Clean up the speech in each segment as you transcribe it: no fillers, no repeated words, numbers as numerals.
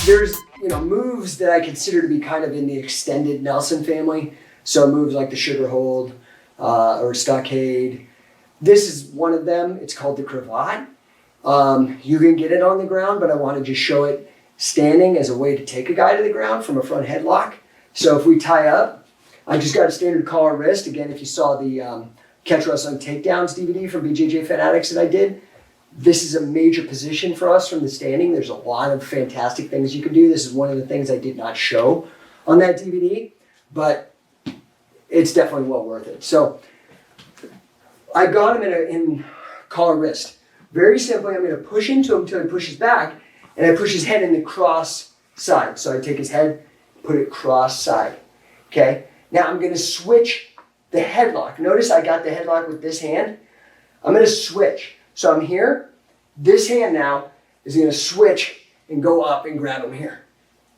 there's moves that I consider to be kind of in the extended Nelson family. So moves like the sugar hold or stockade. This is one of them. It's called the Crevat. You can get it on the ground, but I want to just show it standing as a way to take a guy to the ground from a front headlock. So if we tie up, I just got a standard collar wrist. Again, if you saw the Catch Wrestling Takedowns DVD from BJJ Fanatics that I did, this is a major position for us from the standing. There's a lot of fantastic things you can do. This is one of the things I did not show on that DVD, but it's definitely well worth it. So I got him in collar wrist. Very simply, I'm going to push into him until he pushes back, and I push his head in the cross side. So I take his head, put it cross side. Okay? Now I'm going to switch the headlock. Notice I got the headlock with this hand. I'm going to switch. So I'm here. This hand now is going to switch and go up and grab him here.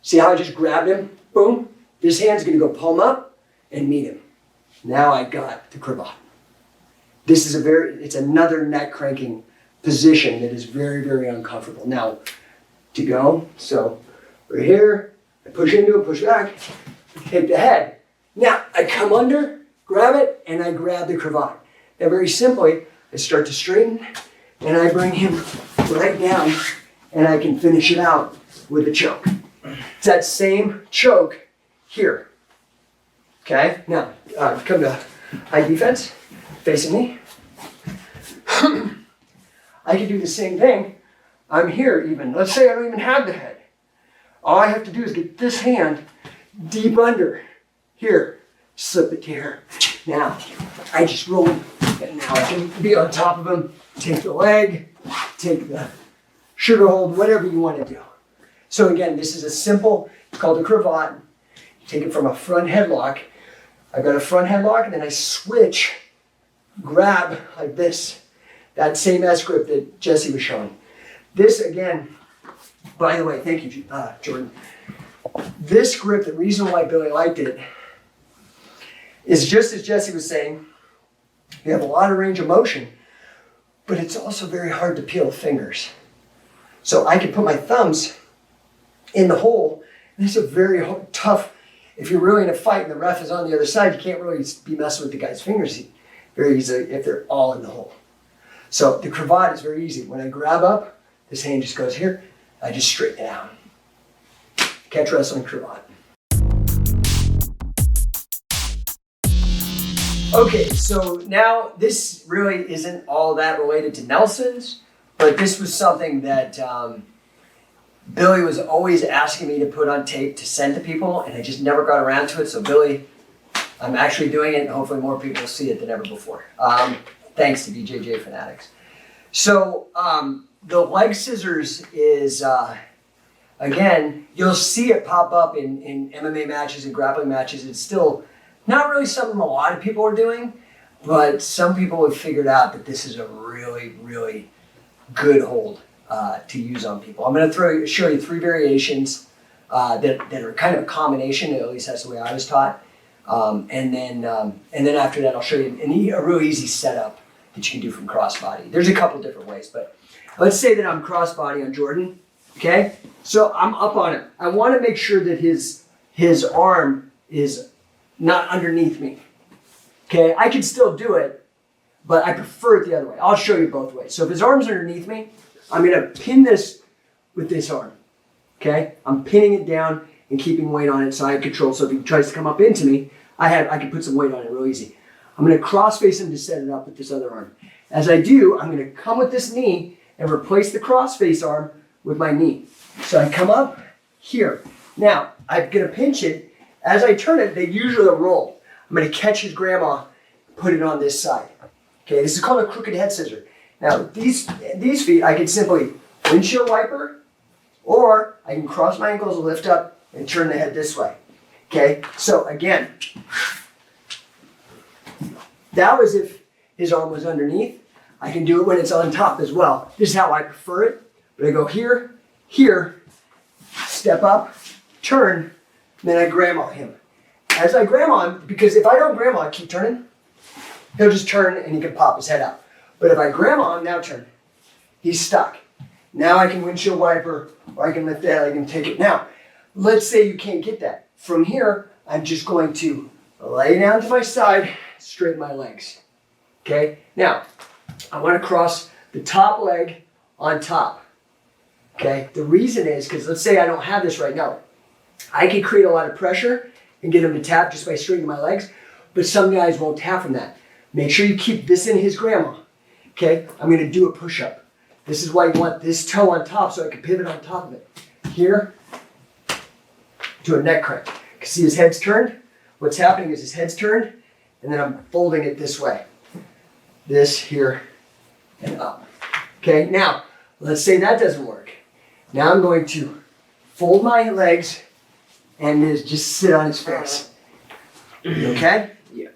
See how I just grabbed him? Boom. This hand's going to go palm up and meet him. Now I got the Crevat. This is it's another neck cranking position that is very, very uncomfortable. Now, to go, so we're here, I push into it, push back, take the head. Now, I come under, grab it, and I grab the Crevat. Now, very simply, I start to straighten, and I bring him right down, and I can finish it out with a choke. It's that same choke here. Okay, now, come to high defense, facing me. I can do the same thing. I'm here even. Let's say I don't even have the head. All I have to do is get this hand deep under. Here, slip it to here. Now, I just roll him, and now I can be on top of him, take the leg, take the sugar hold, whatever you want to do. So again, this is a simple, it's called a Crevat. You take it from a front headlock. I've got a front headlock, and then I switch, grab like this. That same S grip that Jesse was showing. This again, by the way, thank you, Jordan. This grip, the reason why Billy liked it is just as Jesse was saying, you have a lot of range of motion, but it's also very hard to peel the fingers. So I can put my thumbs in the hole, and it's a very tough, if you're really in a fight and the ref is on the other side, you can't really be messing with the guy's fingers very easily if they're all in the hole. So the Crevat is very easy. When I grab up, this hand just goes here. I just straighten it out. Catch Wrestling Crevat. Okay, so now this really isn't all that related to Nelson's, but this was something that Billy was always asking me to put on tape to send to people, and I just never got around to it. So Billy, I'm actually doing it, and hopefully more people will see it than ever before. Thanks to BJJ Fanatics. So the leg scissors is, again, you'll see it pop up in MMA matches and grappling matches. It's still not really something a lot of people are doing, but some people have figured out that this is a really, really good hold to use on people. I'm going to show you 3 variations that are kind of a combination, at least that's the way I was taught. And then after that, I'll show you a really easy setup that you can do from crossbody. There's a couple different ways, but let's say that I'm crossbody on Jordan, okay? So I'm up on it. I want to make sure that his arm is not underneath me, okay? I can still do it, but I prefer it the other way. I'll show you both ways. So if his arm's underneath me, I'm going to pin this with this arm, okay? I'm pinning it down and keeping weight on it so I have control. So if he tries to come up into me, I can put some weight on it real easy. I'm going to cross face him to set it up with this other arm. As I do, I'm going to come with this knee and replace the cross face arm with my knee. So I come up here. Now, I'm going to pinch it. As I turn it, they usually roll. I'm going to catch his grandma, put it on this side. Okay, this is called a crooked head scissor. Now, these feet, I can simply windshield wiper, or I can cross my ankles, lift up, and turn the head this way. Okay, so again, that was if his arm was underneath. I can do it when it's on top as well. This is how I prefer it. But I go here, here, step up, turn, and then I grandma him. As I grandma him, because if I don't grandma, I keep turning, he'll just turn and he can pop his head out. But if I grandma him, now turn, he's stuck. Now I can windshield wiper, or I can lift that, I can take it. Now, let's say you can't get that. From here, I'm just going to lay down to my side, straighten my legs. Okay? Now, I want to cross the top leg on top. Okay? The reason is, because let's say I don't have this right now. I can create a lot of pressure and get him to tap just by straightening my legs, but some guys won't tap from that. Make sure you keep this in his grandma. Okay? I'm going to do a push-up. This is why you want this toe on top so I can pivot on top of it. Here, to a neck crank. See his head's turned? What's happening is his head's turned, and then I'm folding it this way. This, here, and up. Okay, now, let's say that doesn't work. Now I'm going to fold my legs and just sit on his face. Okay? Yeah.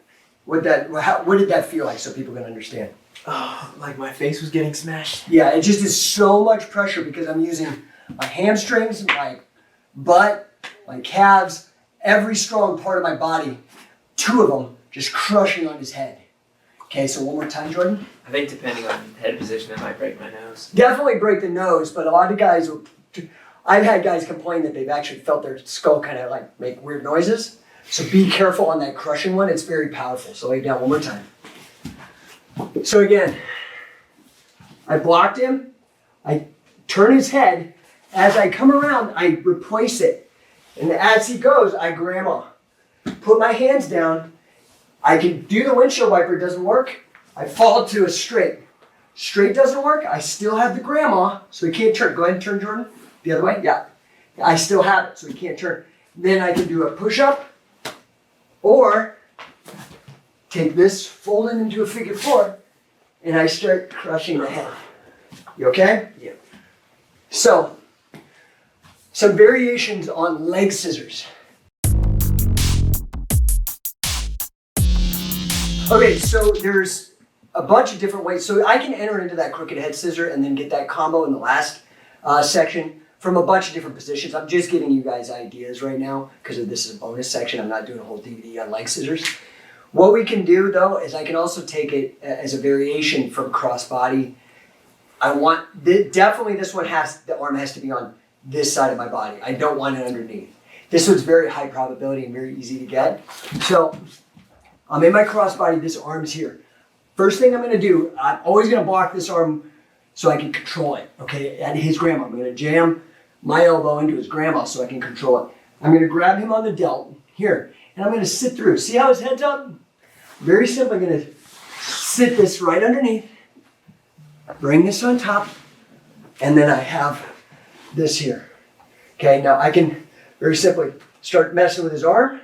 What did that feel like so people can understand? Oh, like my face was getting smashed. Yeah, it just is so much pressure because I'm using my hamstrings, my butt, my calves, every strong part of my body, 2 of them just crushing on his head. Okay, so one more time, Jordan. I think depending on head position, I might break my nose. Definitely break the nose, but a lot of guys, I've had guys complain that they've actually felt their skull kind of like make weird noises. So be careful on that crushing one. It's very powerful. So lay down one more time. So again, I blocked him. I turn his head. As I come around, I replace it. And as he goes, I grandma. Put my hands down. I can do the windshield wiper, it doesn't work. I fall to a straight. Straight doesn't work. I still have the grandma, so he can't turn. Go ahead and turn, Jordan. The other way, yeah. I still have it, so he can't turn. Then I can do a push-up, or take this, fold it into a figure 4, and I start crushing the head. You okay? Yeah. So, some variations on leg scissors. Okay, so there's a bunch of different ways. So I can enter into that crooked head scissor and then get that combo in the last section from a bunch of different positions. I'm just giving you guys ideas right now because this is a bonus section. I'm not doing a whole DVD on leg scissors. What we can do though is I can also take it as a variation from crossbody. I want, definitely this one the arm has to be on this side of my body. I don't want it underneath. This one's very high probability and very easy to get. So I'm in my crossbody, this arm's here. First thing I'm gonna do, I'm always gonna block this arm so I can control it, okay? At his grandma, I'm gonna jam my elbow into his grandma so I can control it. I'm gonna grab him on the delt, here, and I'm gonna sit through. See how his head's up? Very simple, I'm gonna sit this right underneath, bring this on top, and then I have this here. Okay, now I can very simply start messing with his arm,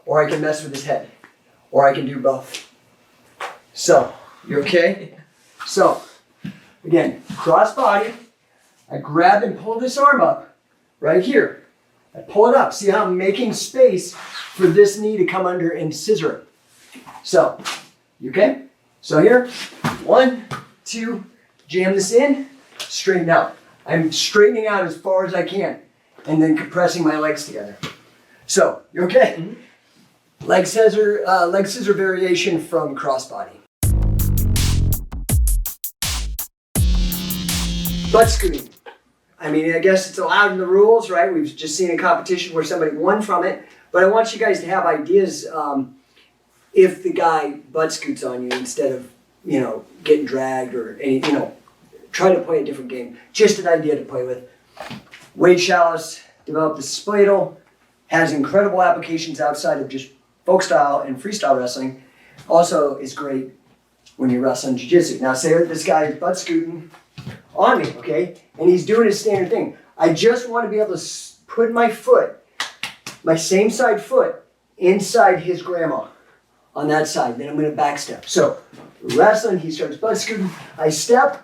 or I can mess with his head. Or I can do both. So, you okay? So, again, cross body. I grab and pull this arm up right here. I pull it up. See how I'm making space for this knee to come under and scissor it. So, you okay? So here, 1, 2, jam this in, straighten out. I'm straightening out as far as I can and then compressing my legs together. So, you okay? Mm-hmm. Leg scissor variation from crossbody. Butt scooting. I mean, I guess it's allowed in the rules, right? We've just seen a competition where somebody won from it, but I want you guys to have ideas if the guy butt scoots on you instead of, getting dragged or any, try to play a different game. Just an idea to play with. Wade Shallis developed the Spladle, has incredible applications outside of just folk style and freestyle wrestling. Also is great when you're wrestling jiu-jitsu. Now say this guy is butt scooting on me, okay? And he's doing his standard thing. I just want to be able to put my foot, my same side foot, inside his grandma on that side. Then I'm going to backstep. So wrestling, he starts butt scooting. I step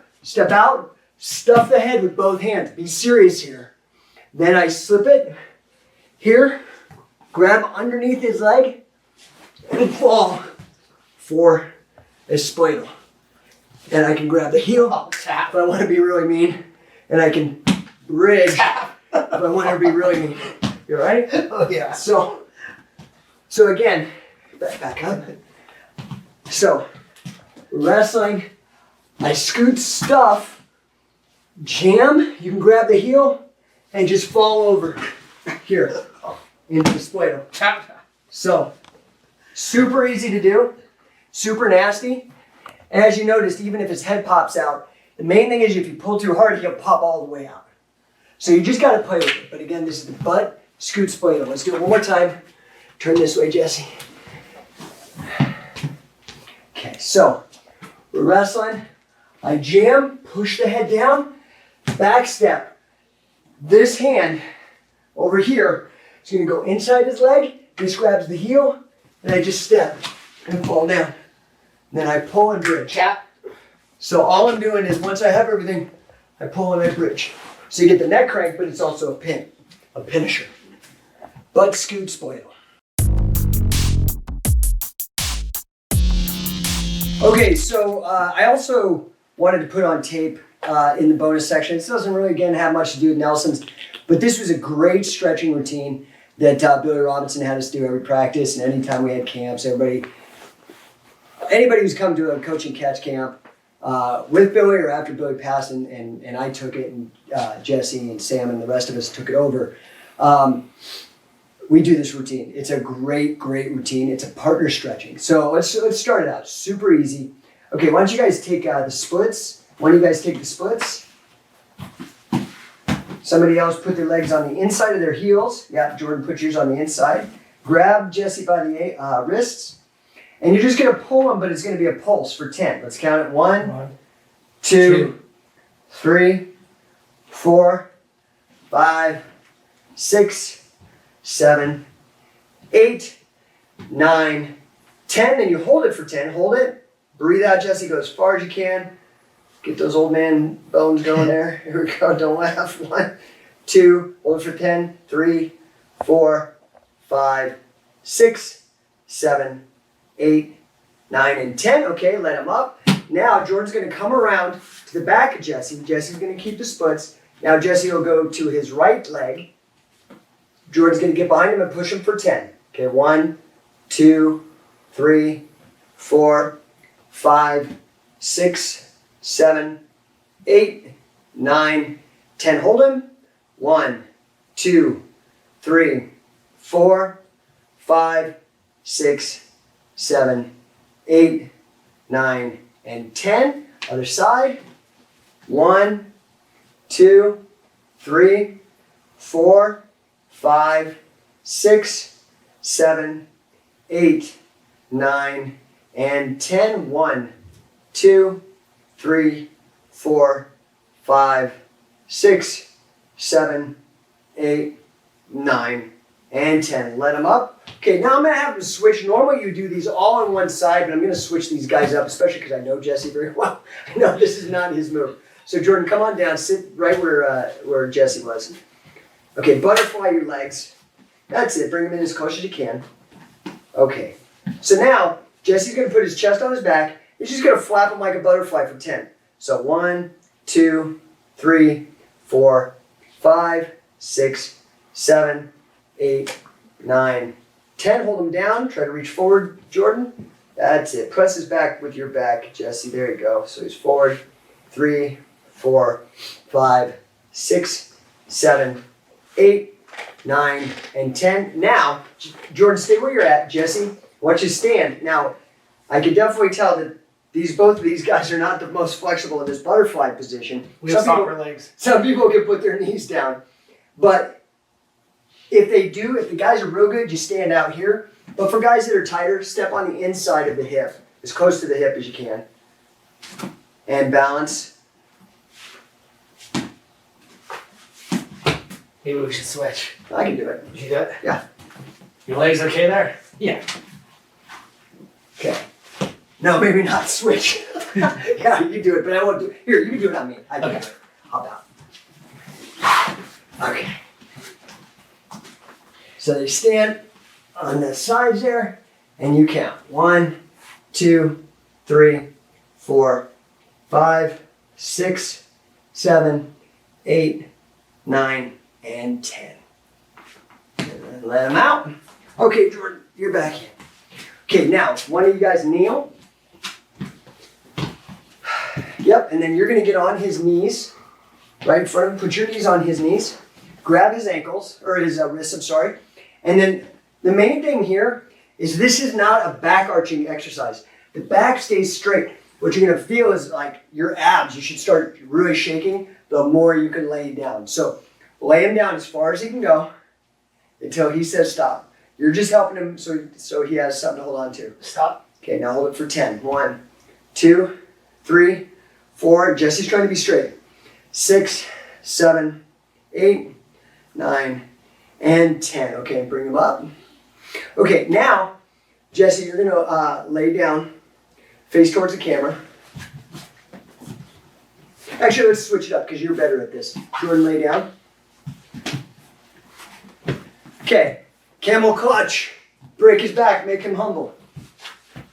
out, stuff the head with both hands. Be serious here. Then I slip it here, grab underneath his leg, and fall for a spladle. And I can grab the heel if I want to be really mean, and I can bridge if I want to be really mean. You all right? Oh yeah. So again, back up. So wrestling, I scoot stuff jam. You can grab the heel and just fall over here into the Spladle. So, super easy to do, super nasty. And as you noticed, even if his head pops out, the main thing is if you pull too hard, he'll pop all the way out. So you just got to play with it. But again, this is the butt scoot Spladle. Let's do it one more time. Turn this way, Jesse. Okay, so we're wrestling. I jam, push the head down, back step. This hand over here is going to go inside his leg. This grabs the heel, and I just step and fall down. And then I pull and bridge. Tap. So all I'm doing is once I have everything, I pull and I bridge. So you get the neck crank, but it's also a pin, a finisher. Butt scoot Spladle. Okay, so I also wanted to put on tape in the bonus section. This doesn't really, again, have much to do with Nelson's, but this was a great stretching routine that Billy Robinson had us do every practice, and anytime we had camps, anybody who's come to a coach and catch camp with Billy or after Billy passed and I took it, and Jesse and Sam and the rest of us took it over, we do this routine. It's a great, great routine. It's a partner stretching. So let's start it out. Super easy. Okay, why don't you guys take the splits? One of you guys take the splits. Somebody else put their legs on the inside of their heels. Yeah, Jordan, put yours on the inside. Grab Jesse by the wrists. And you're just going to pull them, but it's going to be a pulse for 10. Let's count it. 1, 2, 3, 4, 5, 6, 7, 8, 9, 10. And you hold it for 10. Hold it. Breathe out, Jesse. Go as far as you can. Get those old man bones going there. Here we go. Don't laugh. 1, 2. Hold it for 10. 3, 4, 5, 6, 7, 8, 9, and 10. Okay, let him up. Now Jordan's going to come around to the back of Jesse. Jesse's going to keep the splits. Now Jesse will go to his right leg. Jordan's going to get behind him and push him for 10. Okay, 1, 2, 3, 4, 5, 6, 7, 8, 9, 10. Hold him. 1, 2, 3, 4, 5, 6, 7, 8, 9, and 10. Other side. 1, 2, 3, 4, 5, 6, 7, 8, 9, and 10. 1, 2, 3, 4, 5, 6, 7, 8, 9, and 10. Let them up. Okay, now I'm going to have to switch. Normally you do these all on one side, but I'm going to switch these guys up, especially because I know Jesse very well. I know this is not his move. So Jordan, come on down. Sit right where Jesse was. Okay, butterfly your legs. That's it. Bring them in as close as you can. Okay. So now Jesse's going to put his chest on his back. He's just going to flap him like a butterfly for 10. So 1, 2, 3, 4, 5, 6, 7, 8, 9, 10. Hold him down. Try to reach forward, Jordan. That's it. Press his back with your back, Jesse. There you go. So he's forward. 3, 4, 5, 6, 7, 8, 9, and 10. Now, Jordan, stay where you're at. Jesse, I want you to stand. Now, I can definitely tell that both of these guys are not the most flexible in this butterfly position. We have soccer legs. Some people can put their knees down. But if the guys are real good, you stand out here. But for guys that are tighter, step on the inside of the hip, as close to the hip as you can. And balance. Maybe we should switch. I can do it. You do it? Yeah. Your legs okay there? Yeah. Okay. No, maybe not switch. Yeah, you do it, but I won't do it. Here, you can do it on me. I can do it. How about? Okay. So they stand on the sides there, and you count. 1, 2, 3, 4, 5, 6, 7, 8, 9, and 10. And then let them out. Okay, Jordan, you're back in. Okay, now, one of you guys kneel. Yep, and then you're going to get on his knees. right in front of him. Put your knees on his knees. Grab his ankles, or his wrists, I'm sorry. And then the main thing here is this is not a back arching exercise. The back stays straight. What you're gonna feel is like your abs, you should start really shaking the more you can lay down. So lay him down as far as he can go until he says stop. You're just helping him so he has something to hold on to. Stop. Okay, now hold it for 10. 1, 2, 3, 4. Jesse's trying to be straight. 6, 7, 8, 9, and 10. Okay, bring him up. Okay, now, Jesse, you're gonna lay down, face towards the camera. Actually, let's switch it up because you're better at this. Jordan, lay down. Okay, camel clutch. Break his back, make him humble.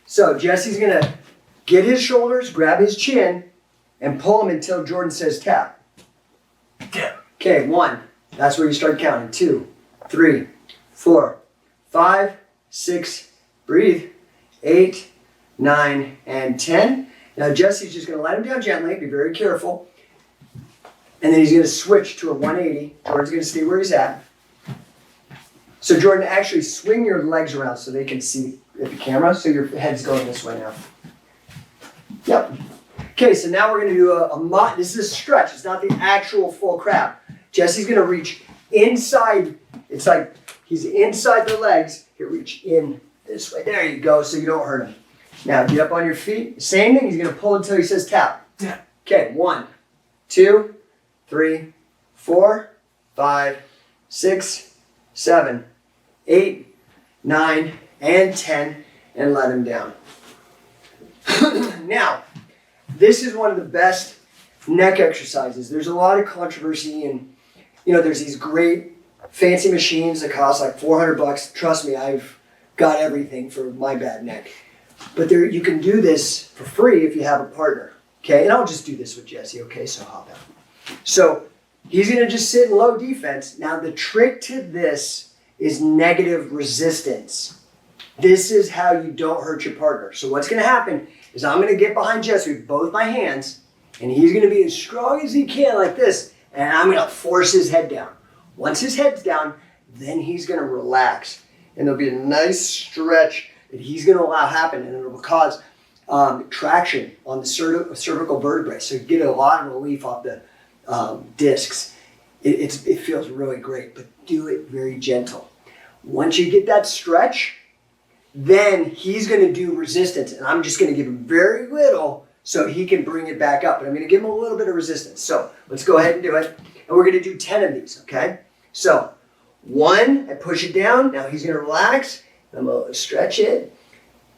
So Jesse's gonna get his shoulders, grab his chin, and pull him until Jordan says tap. Tap. Okay, 1. That's where you start counting. 2, 3, 4, 5, 6, breathe, 8, 9, and 10. Now Jesse's just gonna let him down gently, be very careful. And then he's gonna switch to a 180. Jordan's gonna stay where he's at. So Jordan, actually swing your legs around so they can see at the camera. So your head's going this way now. Yep. Okay, so now we're gonna do this is a stretch. It's not the actual full crab. Jesse's gonna reach inside. It's like he's inside the legs. He'll reach in this way. There you go, so you don't hurt him. Now get up on your feet. Same thing, he's gonna pull until he says tap. Tap. Okay, 1, 2, 3, 4, 5, 6, 7, 8, 9, and 10, and let him down. Now, this is one of the best neck exercises. There's a lot of controversy, and there's these great fancy machines that cost like $400. Trust me, I've got everything for my bad neck. But you can do this for free if you have a partner. Okay, and I'll just do this with Jesse. Okay, so hop out. So he's gonna just sit in low defense. Now the trick to this is negative resistance. This is how you don't hurt your partner. So what's gonna happen is I'm gonna get behind Jesse with both my hands, and he's gonna be as strong as he can like this, and I'm gonna force his head down. Once his head's down, then he's gonna relax. And there'll be a nice stretch that he's gonna allow happen, and it will cause traction on the cervical vertebrae. So you get a lot of relief off the discs. It feels really great, but do it very gentle. Once you get that stretch, then he's gonna do resistance, and I'm just gonna give him very little so he can bring it back up. But I'm gonna give him a little bit of resistance. So let's go ahead and do it. And we're gonna do 10 of these, okay? So 1, I push it down. Now he's gonna relax. I'm gonna stretch it.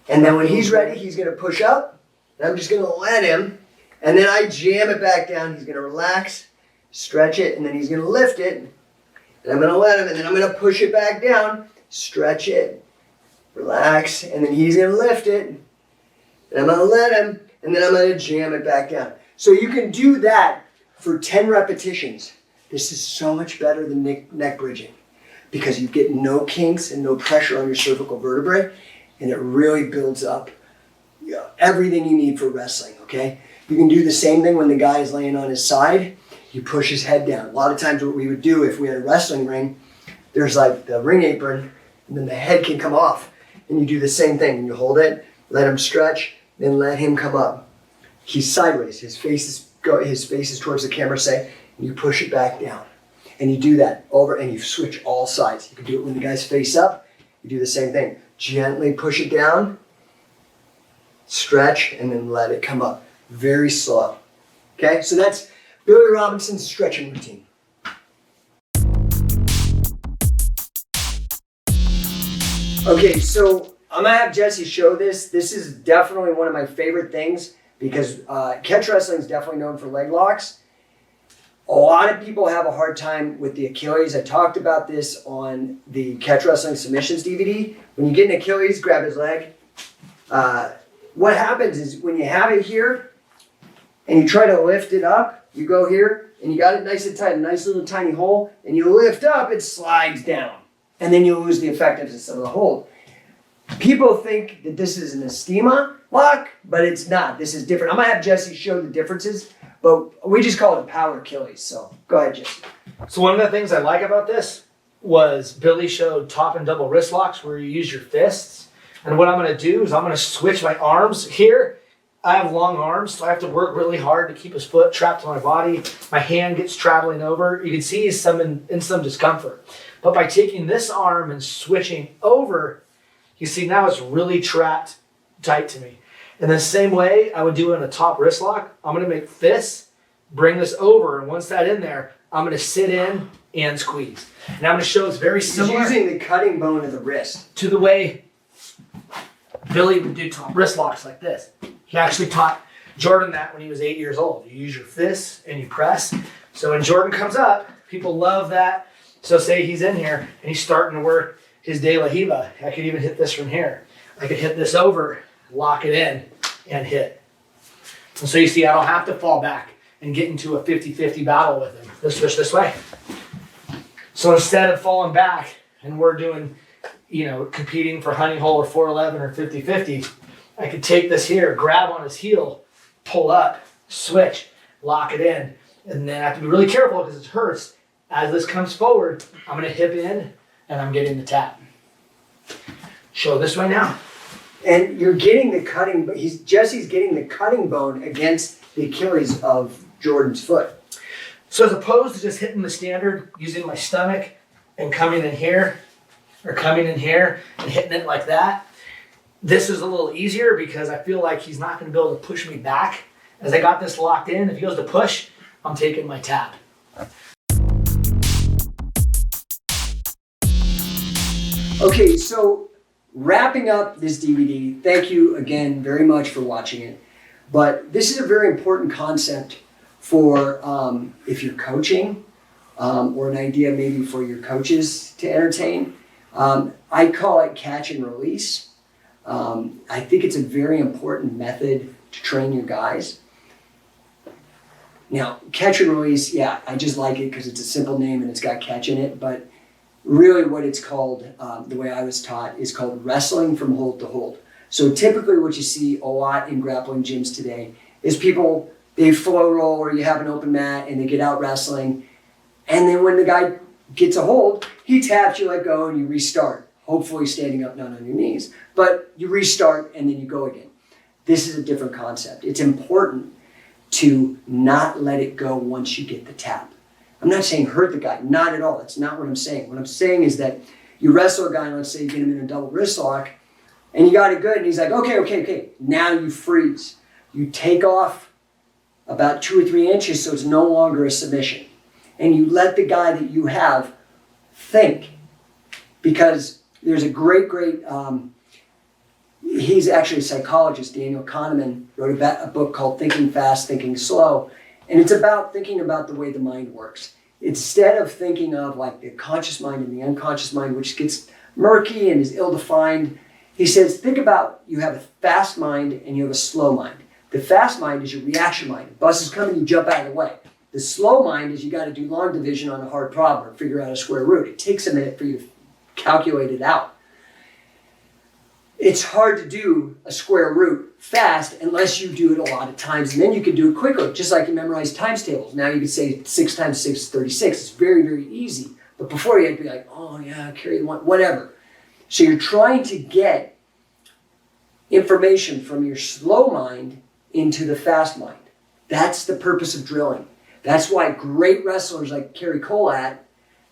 And then when he's ready, he's gonna push up. And I'm just gonna let him. And then I jam it back down. He's gonna relax, stretch it, and then he's gonna lift it. And I'm gonna let him, and then I'm gonna push it back down, stretch it, relax, and then he's gonna lift it. And I'm gonna let him, and then I'm gonna jam it back down. So you can do that for 10 repetitions. This is so much better than neck bridging because you get no kinks and no pressure on your cervical vertebrae, and it really builds up everything you need for wrestling, okay? You can do the same thing when the guy is laying on his side. You push his head down. A lot of times what we would do if we had a wrestling ring, there's like the ring apron, and then the head can come off. And you do the same thing. And you hold it, let him stretch, then let him come up. He's sideways. His face is towards the camera, say, and you push it back down. And you do that over, and you switch all sides. You can do it when the guy's face up. You do the same thing. Gently push it down, stretch, and then let it come up. Very slow. Okay, so that's Billy Robinson's stretching routine. Okay, so I'm gonna have Jesse show this. This is definitely one of my favorite things because catch wrestling is definitely known for leg locks. A lot of people have a hard time with the Achilles. I talked about this on the Catch Wrestling Submissions DVD. When you get an Achilles, grab his leg. What happens is when you have it here and you try to lift it up, you go here and you got it nice and tight, a nice little tiny hole, and you lift up, it slides down. And then you lose the effectiveness of the hold. People think that this is an Estima lock, but it's not. This is different. I'm gonna have Jesse show the differences, But we just call it a power Achilles. So go ahead, Jesse. So one of the things I like about this was Billy showed top and double wrist locks where you use your fists. And what I'm going to do is I'm going to switch my arms here. I have long arms, so I have to work really hard to keep his foot trapped to my body. My hand gets traveling over. You can see he's in some discomfort. But by taking this arm and switching over, you see now it's really trapped tight to me. And the same way I would do in a top wrist lock, I'm going to make fists, bring this over, and once that's in there, I'm going to sit in and squeeze. And I'm going to show it's very similar. He's using the cutting bone of the wrist. To the way Billy would do top wrist locks like this. He actually taught Jordan that when he was 8 years old. You use your fists and you press. So when Jordan comes up, people love that. So say he's in here and he's starting to work his De La Hiva. I could even hit this from here. I could hit this over, lock it in, and hit. And so you see I don't have to fall back and get into a 50-50 battle with him. Let's switch this way. So instead of falling back and we're doing, competing for honey hole or 411 or 50-50, I could take this here, grab on his heel, pull up, switch, lock it in, and then I have to be really careful because it hurts. As this comes forward, I'm going to hip in and I'm getting the tap. Show this way now. And you're getting the cutting, but Jesse's getting the cutting bone against the Achilles of Jordan's foot. So as opposed to just hitting the standard, using my stomach and coming in here, or coming in here and hitting it like that, this is a little easier because I feel like he's not going to be able to push me back. As I got this locked in, if he goes to push, I'm taking my tap. Okay, so wrapping up this DVD, thank you again very much for watching it. But this is a very important concept for if you're coaching or an idea maybe for your coaches to entertain. I call it catch and release. I think it's a very important method to train your guys. Now, catch and release, yeah, I just like it because it's a simple name and it's got catch in it, but really what it's called, the way I was taught, is called wrestling from hold to hold. So typically what you see a lot in grappling gyms today is people, they flow roll or you have an open mat and they get out wrestling, and then when the guy gets a hold, he taps, you let go, and you restart. Hopefully standing up, not on your knees. But you restart and then you go again. This is a different concept. It's important to not let it go once you get the tap. I'm not saying hurt the guy, not at all. That's not what I'm saying. What I'm saying is that you wrestle a guy, and let's say you get him in a double wrist lock, and you got it good, and he's like, okay. Now you freeze. You take off about 2 or 3 inches so it's no longer a submission. And you let the guy that you have think. Because there's a great, he's actually a psychologist, Daniel Kahneman, wrote a book called Thinking Fast, Thinking Slow. And it's about thinking about the way the mind works. Instead of thinking of like the conscious mind and the unconscious mind, which gets murky and is ill-defined, he says, think about you have a fast mind and you have a slow mind. The fast mind is your reaction mind. Bus is coming, you jump out of the way. The slow mind is you got to do long division on a hard problem or figure out a square root. It takes a minute for you to calculate it out. It's hard to do a square root fast unless you do it a lot of times, and then you can do it quickly, just like you memorize times tables. Now you could say 6 times 6 is 36. It's very, very easy. But before you had to be like, oh yeah, carry the one, whatever. So you're trying to get information from your slow mind into the fast mind. That's the purpose of drilling. That's why great wrestlers like Kerry Colat,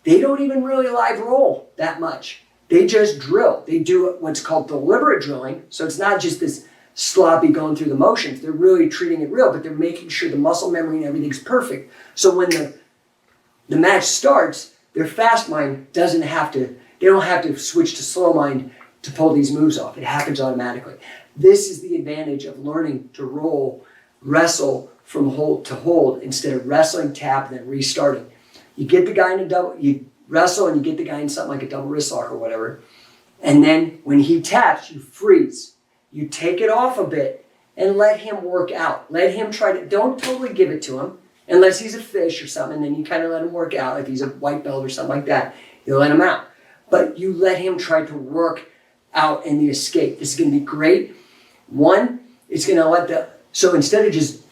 they don't even really live roll that much. They just drill. They do what's called deliberate drilling. So it's not just this sloppy going through the motions. They're really treating it real, but they're making sure the muscle memory and everything's perfect. So when the match starts, their fast mind doesn't have to, they don't have to switch to slow mind to pull these moves off. It happens automatically. This is the advantage of learning to wrestle from hold to hold instead of wrestling, tap, and then restarting. You get the guy in a double, you wrestle and you get the guy in something like a double wrist lock or whatever. And then when he taps, you freeze. You take it off a bit and let him work out. Let him try to, don't totally give it to him unless he's a fish or something. And then you kind of let him work out. If he's a white belt or something like that, you let him out. But you let him try to work out in the escape. This is going to be great. One, it's going to so instead of just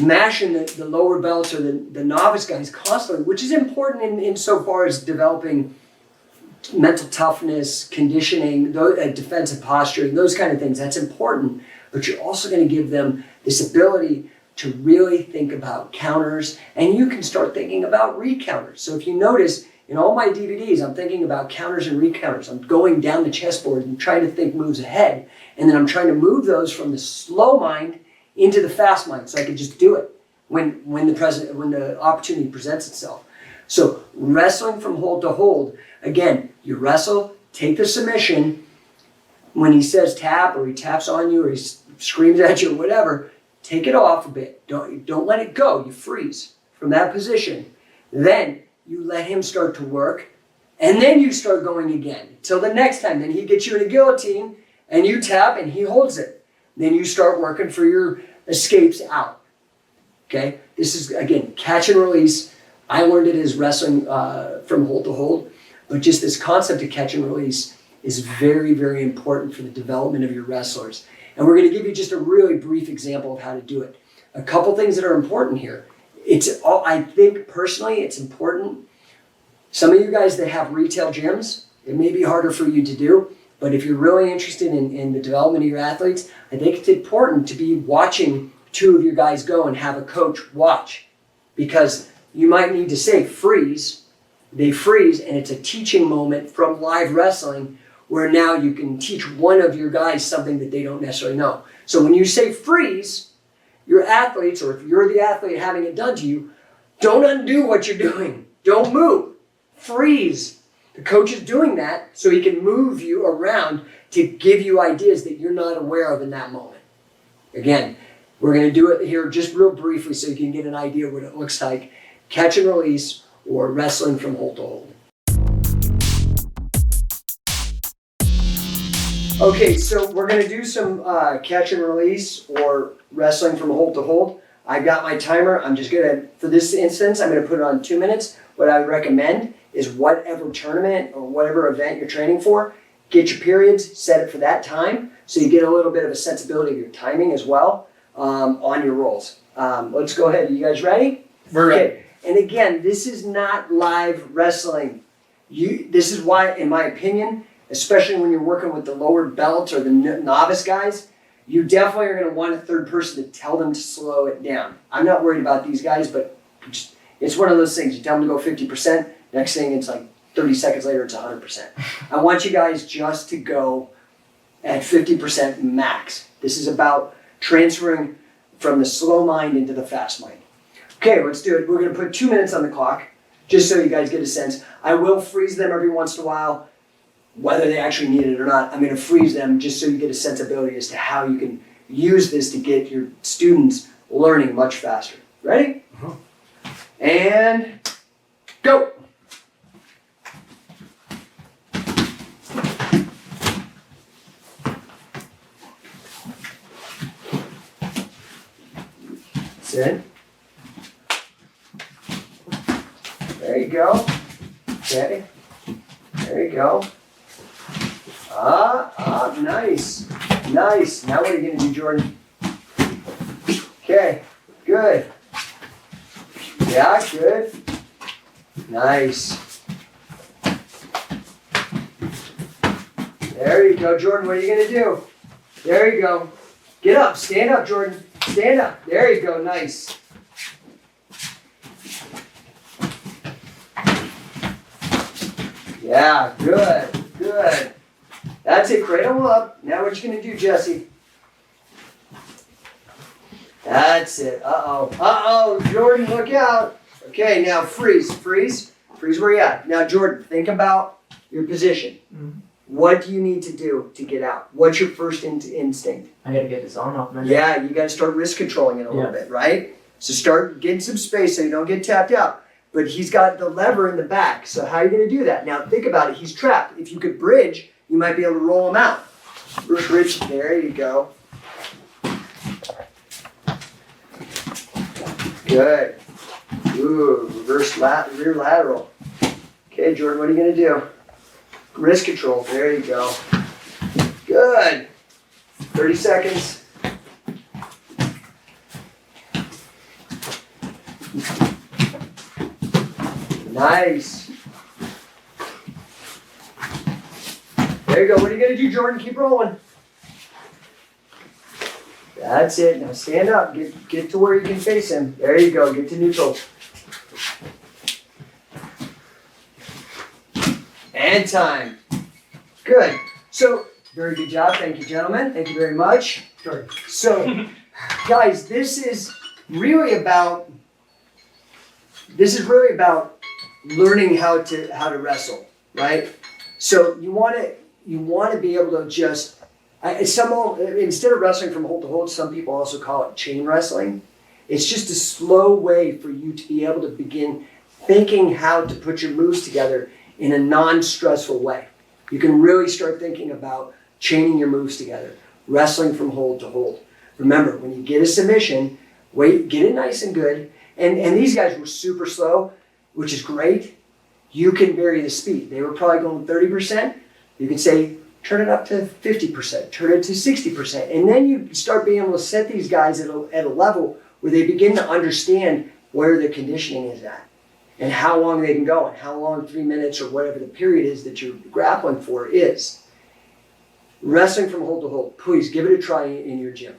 mashing the lower belts or the novice guys constantly, which is important in so far as developing mental toughness, conditioning, defensive posturing, those kind of things. That's important. But you're also going to give them this ability to really think about counters, and you can start thinking about recounters. So if you notice, in all my DVDs, I'm thinking about counters and recounters. I'm going down the chessboard and trying to think moves ahead, and then I'm trying to move those from the slow mind into the fast mind, so I can just do it when the opportunity presents itself. So wrestling from hold to hold, again, you wrestle, take the submission. When he says tap, or he taps on you, or he screams at you, or whatever, take it off a bit. Don't let it go. You freeze from that position. Then you let him start to work, and then you start going again till the next time. Then he gets you in a guillotine, and you tap, and he holds it. Then you start working for your escapes out. Okay? This is, again, catch and release. I learned it as wrestling from hold to hold, but just this concept of catch and release is very, very important for the development of your wrestlers. And we're going to give you just a really brief example of how to do it. A couple things that are important here. I think personally it's important. Some of you guys that have retail gyms, it may be harder for you to do, but if you're really interested in the development of your athletes, I think it's important to be watching two of your guys go and have a coach watch, because you might need to say freeze. They freeze, and it's a teaching moment from live wrestling where now you can teach one of your guys something that they don't necessarily know. So when you say freeze, your athletes, or if you're the athlete having it done to you, don't undo what you're doing. Don't move. Freeze. The coach is doing that so he can move you around to give you ideas that you're not aware of in that moment. Again, we're going to do it here just real briefly so you can get an idea what it looks like. Catch and release, or wrestling from hold to hold. Okay, so we're going to do some catch and release or wrestling from hold to hold. I've got my timer. I'm just going to, for this instance, I'm going to put it on 2 minutes. What I would recommend is whatever tournament or whatever event you're training for, get your periods, set it for that time, so you get a little bit of a sensibility of your timing as well on your rolls. Let's go ahead. Are you guys ready? We're ready. Okay. And again, this is not live wrestling. This is why, in my opinion, especially when you're working with the lower belts or the novice guys, you definitely are going to want a third person to tell them to slow it down. I'm not worried about these guys, but it's one of those things. You tell them to go 50%, next thing it's like 30 seconds later it's 100%. I want you guys just to go at 50% max. This is about transferring from the slow mind into the fast mind. Okay, let's do it. We're going to put 2 minutes on the clock, just so you guys get a sense. I will freeze them every once in a while, whether they actually need it or not. I'm going to freeze them just so you get a sensibility as to how you can use this to get your students learning much faster. Ready? And go. Sit. There you go. Okay. There you go. Nice. Nice. Now what are you going to do, Jordan? Okay. Good. Yeah, good. Nice. There you go, Jordan. What are you going to do? There you go. Get up. Stand up, Jordan. Stand up. There you go. Nice. Yeah, good, good. That's it, cradle up. Now what you gonna do, Jesse? That's it. Uh-oh, Jordan, look out. Okay, now freeze, freeze where you at. Now, Jordan, think about your position. Mm-hmm. What do you need to do to get out? What's your first instinct? I gotta get this on off my neck. Yeah, you gotta start risk controlling it a little bit, right? So start getting some space so you don't get tapped out. But he's got the lever in the back, so how are you going to do that? Now think about it, he's trapped. If you could bridge, you might be able to roll him out. Bridge, there you go. Good. Ooh, reverse rear lateral. Okay, Jordan, what are you going to do? Wrist control, there you go. Good. 30 seconds. Nice. There you go. What are you going to do, Jordan? Keep rolling. That's it. Now stand up. Get to where you can face him. There you go. Get to neutral. And time. Good. So, very good job. Thank you, gentlemen. Thank you very much. Jordan. So, guys, this is really about learning how to wrestle, right? So you want to be able to just instead of wrestling from hold to hold, some people also call it chain wrestling. It's just a slow way for you to be able to begin thinking how to put your moves together in a non-stressful way. You can really start thinking about chaining your moves together, wrestling from hold to hold. Remember, when you get a submission, wait, get it nice and good. And these guys were super slow, which is great. You can vary the speed. They were probably going 30%. You can say, turn it up to 50%, turn it to 60%. And then you start being able to set these guys at a level where they begin to understand where their conditioning is at and how long they can go and how long 3 minutes or whatever the period is that you're grappling for is. Wrestling from hold to hold, please give it a try in your gym.